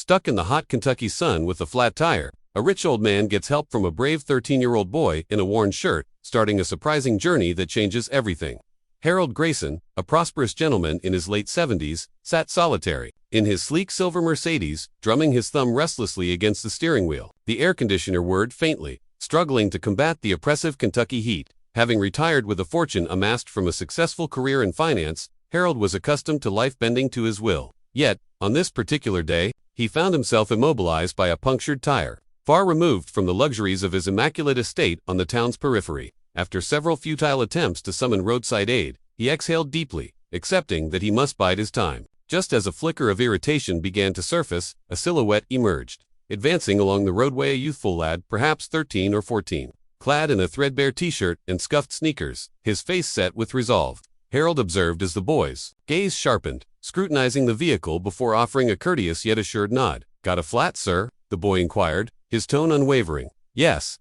Stuck in the hot Kentucky sun with a flat tire, a rich old man gets help from a brave 13-year-old boy in a worn shirt, starting a surprising journey that changes everything. Harold Grayson, a prosperous gentleman in his late 70s, sat solitary in his sleek silver Mercedes, drumming his thumb restlessly against the steering wheel. The air conditioner whirred faintly, struggling to combat the oppressive Kentucky heat. Having retired with a fortune amassed from a successful career in finance, Harold was accustomed to life bending to his will. Yet, on this particular day, he found himself immobilized by a punctured tire, far removed from the luxuries of his immaculate estate on the town's periphery. After several futile attempts to summon roadside aid, he exhaled deeply, accepting that he must bide his time. Just as a flicker of irritation began to surface, a silhouette emerged. Advancing along the roadway, a youthful lad, perhaps 13 or 14, clad in a threadbare t-shirt and scuffed sneakers, his face set with resolve. Harold observed as the boy's gaze sharpened, scrutinizing the vehicle before offering a courteous yet assured nod. "Got a flat, sir?" the boy inquired, his tone unwavering. Yes,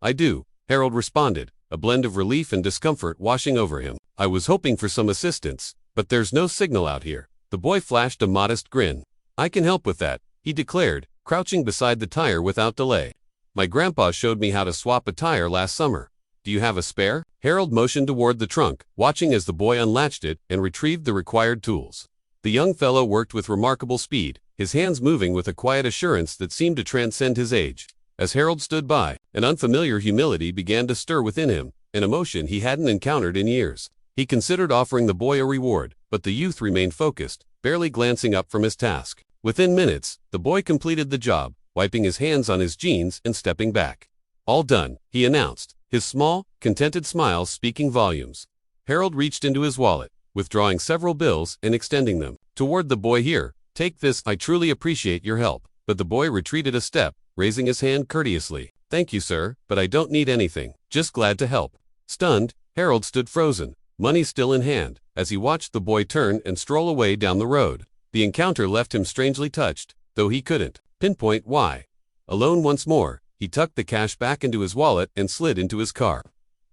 I do," Harold responded, a blend of relief and discomfort washing over him. "I was hoping for some assistance, but there's no signal out here." The boy flashed a modest grin. "I can help with that," he declared, crouching beside the tire without delay. "My grandpa showed me how to swap a tire last summer. Do you have a spare?" Harold motioned toward the trunk, watching as the boy unlatched it and retrieved the required tools. The young fellow worked with remarkable speed, his hands moving with a quiet assurance that seemed to transcend his age. As Harold stood by, an unfamiliar humility began to stir within him, an emotion he hadn't encountered in years. He considered offering the boy a reward, but the youth remained focused, barely glancing up from his task. Within minutes, the boy completed the job, wiping his hands on his jeans and stepping back. "All done," he announced, his small, contented smile speaking volumes. Harold reached into his wallet, withdrawing several bills and extending them toward the boy. "Here, take this. I truly appreciate your help." But the boy retreated a step, raising his hand courteously. "Thank you, sir, but I don't need anything. Just glad to help." Stunned, Harold stood frozen, money still in hand, as he watched the boy turn and stroll away down the road. The encounter left him strangely touched, though he couldn't pinpoint why. Alone once more, he tucked the cash back into his wallet and slid into his car,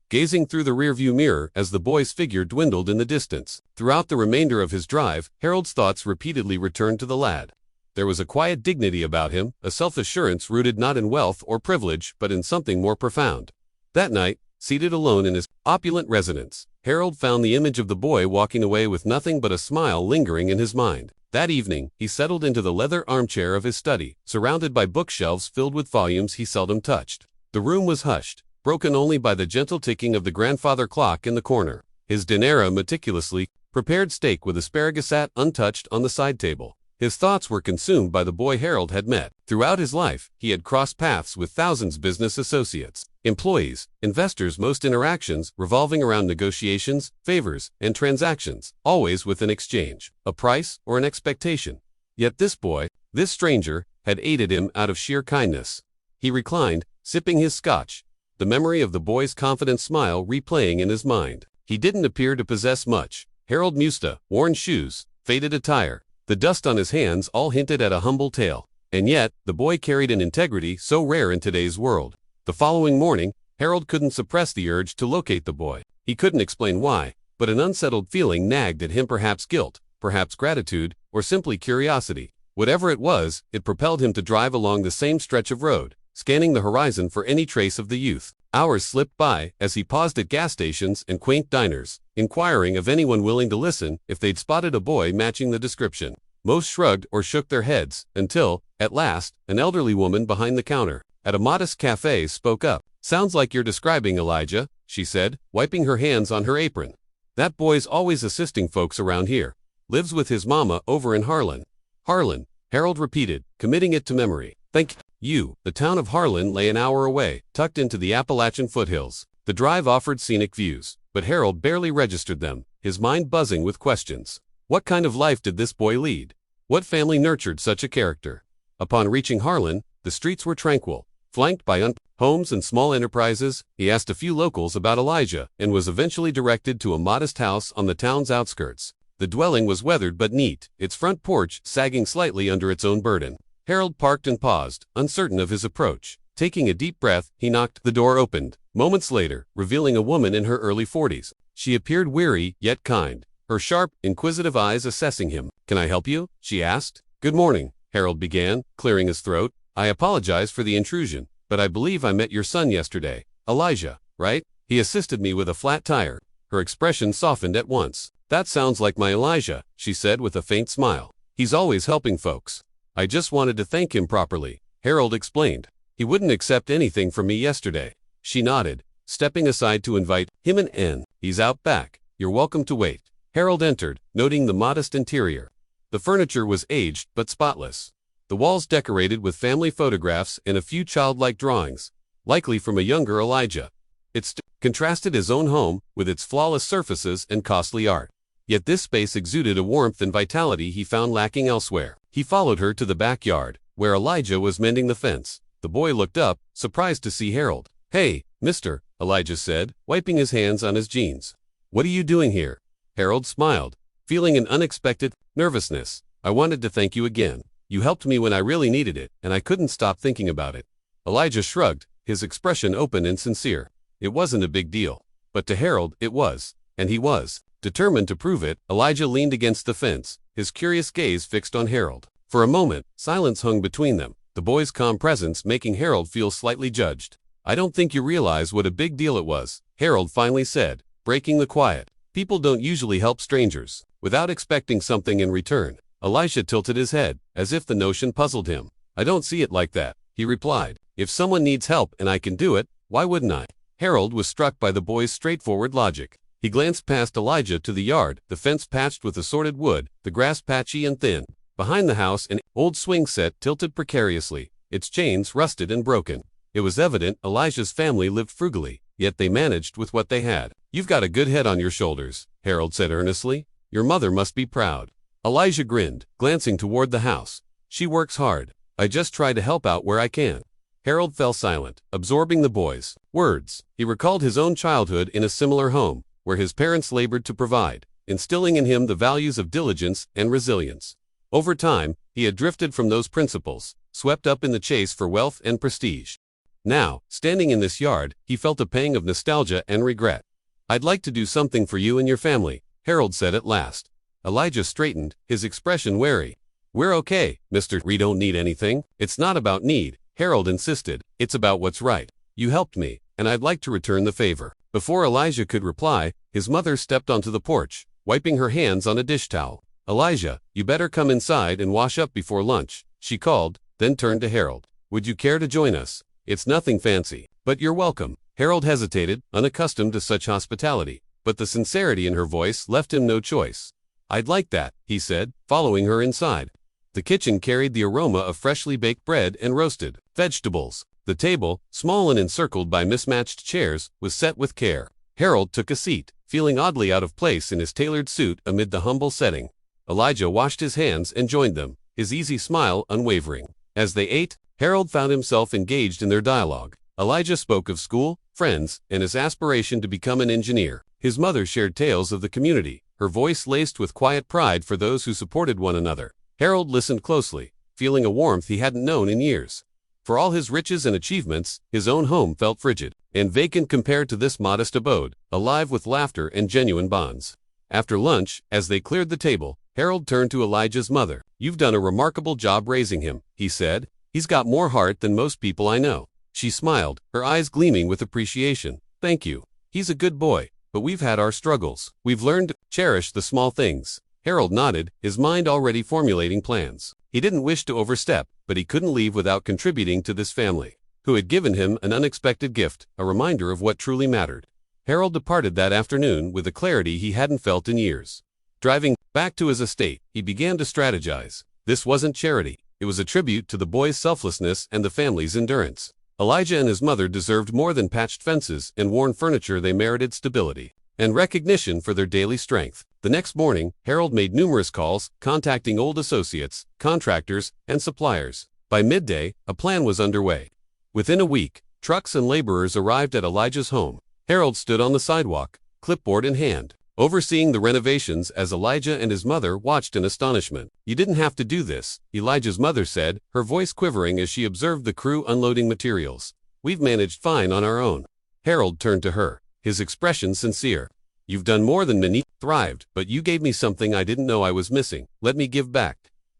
gazing through the rearview mirror as the boy's figure dwindled in the distance. Throughout the remainder of his drive, Harold's thoughts repeatedly returned to the lad. There was a quiet dignity about him, a self-assurance rooted not in wealth or privilege but in something more profound. That night, seated alone in his opulent residence, Harold found the image of the boy walking away with nothing but a smile lingering in his mind. That evening, he settled into the leather armchair of his study, surrounded by bookshelves filled with volumes he seldom touched. The room was hushed, broken only by the gentle ticking of the grandfather clock in the corner. His dinner, meticulously prepared steak with asparagus, sat untouched on the side table. His thoughts were consumed by the boy Harold had met. Throughout his life, he had crossed paths with thousands of business associates, employees, investors, most interactions revolving around negotiations, favors, and transactions, always with an exchange, a price, or an expectation. Yet this boy, this stranger, had aided him out of sheer kindness. He reclined, sipping his scotch, the memory of the boy's confident smile replaying in his mind. He didn't appear to possess much. Harold mused. Worn shoes, faded attire, the dust on his hands all hinted at a humble tale. And yet, the boy carried an integrity so rare in today's world. The following morning, Harold couldn't suppress the urge to locate the boy. He couldn't explain why, but an unsettled feeling nagged at him, perhaps guilt, perhaps gratitude, or simply curiosity. Whatever it was, it propelled him to drive along the same stretch of road, scanning the horizon for any trace of the youth. Hours slipped by as he paused at gas stations and quaint diners, inquiring of anyone willing to listen if they'd spotted a boy matching the description. Most shrugged or shook their heads, until, at last, an elderly woman behind the counter at a modest cafe spoke up. "Sounds like you're describing Elijah," she said, wiping her hands on her apron. "That boy's always assisting folks around here. Lives with his mama over in Harlan." "Harlan," Harold repeated, committing it to memory. "Thank you." The town of Harlan lay an hour away, tucked into the Appalachian foothills. The drive offered scenic views, but Harold barely registered them, his mind buzzing with questions. What kind of life did this boy lead? What family nurtured such a character? Upon reaching Harlan, the streets were tranquil, flanked by homes and small enterprises. He asked a few locals about Elijah and was eventually directed to a modest house on the town's outskirts. The dwelling was weathered but neat, its front porch sagging slightly under its own burden. Harold parked and paused, uncertain of his approach. Taking a deep breath, he knocked. The door opened, moments later, revealing a woman in her early 40s. She appeared weary, yet kind, her sharp, inquisitive eyes assessing him. "Can I help you?" she asked. "Good morning," Harold began, clearing his throat. I apologize for the intrusion, but I believe I met your son yesterday. Elijah, right? He assisted me with a flat tire. Her expression softened at once. That sounds like my Elijah, she said with a faint smile. He's always helping folks. I just wanted to thank him properly, Harold explained. He wouldn't accept anything from me yesterday. She nodded, stepping aside to invite him in. He's out back. You're welcome to wait. Harold entered, noting the modest interior. The furniture was aged but spotless. The walls decorated with family photographs and a few childlike drawings, likely from a younger Elijah. It contrasted his own home with its flawless surfaces and costly art. Yet this space exuded a warmth and vitality he found lacking elsewhere. He followed her to the backyard, where Elijah was mending the fence. The boy looked up, surprised to see Harold. Hey, mister, Elijah said, wiping his hands on his jeans. What are you doing here? Harold smiled, feeling an unexpected nervousness. I wanted to thank you again. You helped me when I really needed it, and I couldn't stop thinking about it. Elijah shrugged, his expression open and sincere. It wasn't a big deal. But to Harold, it was. And he was. Determined to prove it, Elijah leaned against the fence, his curious gaze fixed on Harold. For a moment, silence hung between them, the boy's calm presence making Harold feel slightly judged. I don't think you realize what a big deal it was, Harold finally said, breaking the quiet. People don't usually help strangers without expecting something in return. Elijah tilted his head, as if the notion puzzled him. I don't see it like that, he replied. If someone needs help and I can do it, why wouldn't I? Harold was struck by the boy's straightforward logic. He glanced past Elijah to the yard, the fence patched with assorted wood, the grass patchy and thin. Behind the house, an old swing set tilted precariously, its chains rusted and broken. It was evident Elijah's family lived frugally, yet they managed with what they had. You've got a good head on your shoulders, Harold said earnestly. Your mother must be proud. Elijah grinned, glancing toward the house. She works hard. I just try to help out where I can. Harold fell silent, absorbing the boy's words. He recalled his own childhood in a similar home, where his parents labored to provide, instilling in him the values of diligence and resilience. Over time, he had drifted from those principles, swept up in the chase for wealth and prestige. Now, standing in this yard, he felt a pang of nostalgia and regret. I'd like to do something for you and your family, Harold said at last. Elijah straightened, his expression wary. We're okay, mister. We don't need anything. It's not about need, Harold insisted. It's about what's right. You helped me, and I'd like to return the favor. Before Elijah could reply, his mother stepped onto the porch, wiping her hands on a dish towel. Elijah, you better come inside and wash up before lunch, she called, then turned to Harold. Would you care to join us? It's nothing fancy, but you're welcome. Harold hesitated, unaccustomed to such hospitality, but the sincerity in her voice left him no choice. I'd like that, he said, following her inside. The kitchen carried the aroma of freshly baked bread and roasted vegetables. The table, small and encircled by mismatched chairs, was set with care. Harold took a seat, feeling oddly out of place in his tailored suit amid the humble setting. Elijah washed his hands and joined them, his easy smile unwavering. As they ate, Harold found himself engaged in their dialogue. Elijah spoke of school, friends, and his aspiration to become an engineer. His mother shared tales of the community, her voice laced with quiet pride for those who supported one another. Harold listened closely, feeling a warmth he hadn't known in years. For all his riches and achievements, his own home felt frigid and vacant compared to this modest abode, alive with laughter and genuine bonds. After lunch, as they cleared the table, Harold turned to Elijah's mother. You've done a remarkable job raising him, he said. He's got more heart than most people I know. She smiled, her eyes gleaming with appreciation. Thank you. He's a good boy, but we've had our struggles. We've learned to cherish the small things. Harold nodded, his mind already formulating plans. He didn't wish to overstep, but he couldn't leave without contributing to this family, who had given him an unexpected gift, a reminder of what truly mattered. Harold departed that afternoon with a clarity he hadn't felt in years. Driving back to his estate, he began to strategize. This wasn't charity. It was a tribute to the boy's selflessness and the family's endurance. Elijah and his mother deserved more than patched fences and worn furniture. They merited stability and recognition for their daily strength. The next morning, Harold made numerous calls, contacting old associates, contractors, and suppliers. By midday, a plan was underway. Within a week, trucks and laborers arrived at Elijah's home. Harold stood on the sidewalk, clipboard in hand, overseeing the renovations as Elijah and his mother watched in astonishment. You didn't have to do this, Elijah's mother said, her voice quivering as she observed the crew unloading materials. We've managed fine on our own. Harold turned to her, his expression sincere. You've done more than many thrived, but you gave me something I didn't know I was missing. Let me give back.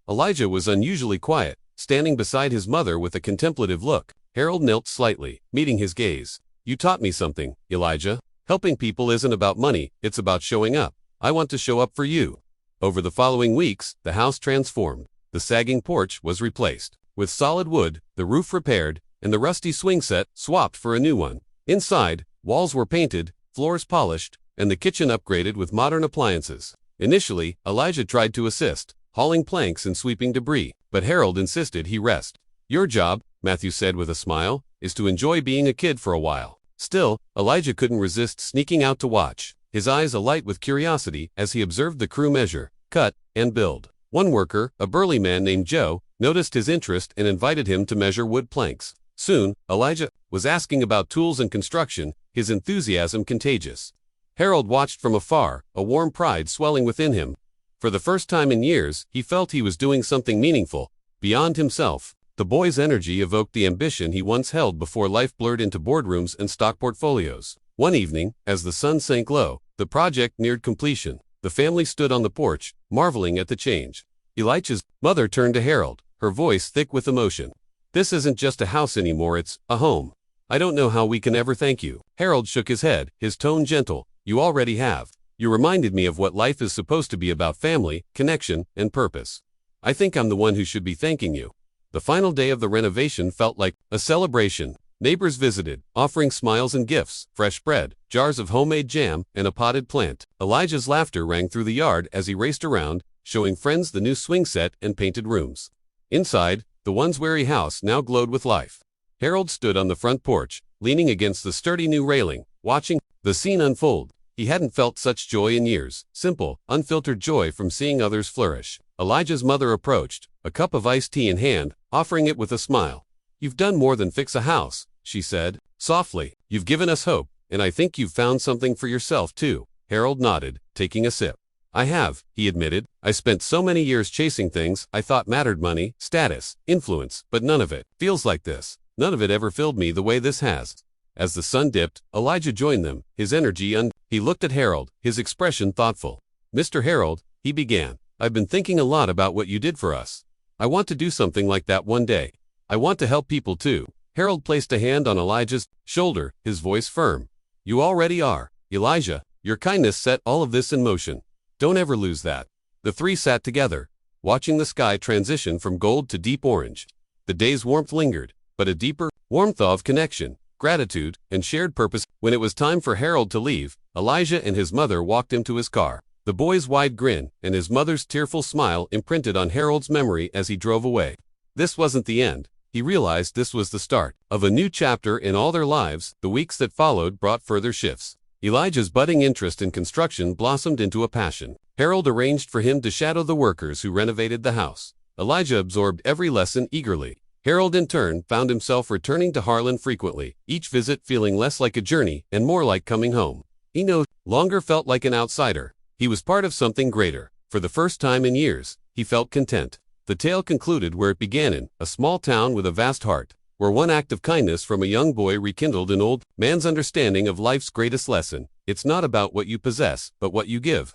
Elijah was unusually quiet, standing beside his mother with a contemplative look. Harold knelt slightly, meeting his gaze. "You taught me something, Elijah. Helping people isn't about money, it's about showing up. I want to show up for you." Over the following weeks, the house transformed. The sagging porch was replaced with solid wood, the roof repaired, and the rusty swing set swapped for a new one. Inside, walls were painted, floors polished, and the kitchen upgraded with modern appliances. Initially, Elijah tried to assist, hauling planks and sweeping debris, but Harold insisted he rest. "Your job," Matthew said with a smile, "is to enjoy being a kid for a while." Still, Elijah couldn't resist sneaking out to watch, his eyes alight with curiosity as he observed the crew measure, cut, and build. One worker, a burly man named Joe, noticed his interest and invited him to measure wood planks. Soon, Elijah was asking about tools and construction, his enthusiasm contagious. Harold watched from afar, a warm pride swelling within him. For the first time in years, he felt he was doing something meaningful, beyond himself. The boy's energy evoked the ambition he once held before life blurred into boardrooms and stock portfolios. One evening, as the sun sank low, the project neared completion. The family stood on the porch, marveling at the change. Elijah's mother turned to Harold, her voice thick with emotion. "This isn't just a house anymore, it's a home. I don't know how we can ever thank you." Harold shook his head, his tone gentle. "You already have. You reminded me of what life is supposed to be about: family, connection, and purpose. I think I'm the one who should be thanking you." The final day of the renovation felt like a celebration. Neighbors visited, offering smiles and gifts, fresh bread, jars of homemade jam, and a potted plant. Elijah's laughter rang through the yard as he raced around, showing friends the new swing set and painted rooms. Inside, the once weary house now glowed with life. Harold stood on the front porch, leaning against the sturdy new railing, watching the scene unfold. He hadn't felt such joy in years, simple, unfiltered joy from seeing others flourish. Elijah's mother approached, a cup of iced tea in hand, offering it with a smile. "You've done more than fix a house," she said, softly. "You've given us hope, and I think you've found something for yourself too." Harold nodded, taking a sip. "I have," he admitted. "I spent so many years chasing things I thought mattered: money, status, influence, but none of it feels like this. None of it ever filled me the way this has." As the sun dipped, Elijah joined them, his energy He looked at Harold, his expression thoughtful. "Mr. Harold," he began, "I've been thinking a lot about what you did for us. I want to do something like that one day. I want to help people too." Harold placed a hand on Elijah's shoulder, his voice firm. "You already are, Elijah. Your kindness set all of this in motion. Don't ever lose that." The three sat together, watching the sky transition from gold to deep orange. The day's warmth lingered, but a deeper warmth of connection, gratitude, and shared purpose. When it was time for Harold to leave, Elijah and his mother walked him to his car. The boy's wide grin and his mother's tearful smile imprinted on Harold's memory as he drove away. This wasn't the end. He realized this was the start of a new chapter in all their lives. The weeks that followed brought further shifts. Elijah's budding interest in construction blossomed into a passion. Harold arranged for him to shadow the workers who renovated the house. Elijah absorbed every lesson eagerly. Harold, in turn, found himself returning to Harlan frequently, each visit feeling less like a journey and more like coming home. He no longer felt like an outsider. He was part of something greater. For the first time in years, he felt content. The tale concluded where it began, in a small town with a vast heart, where one act of kindness from a young boy rekindled an old man's understanding of life's greatest lesson: it's not about what you possess, but what you give.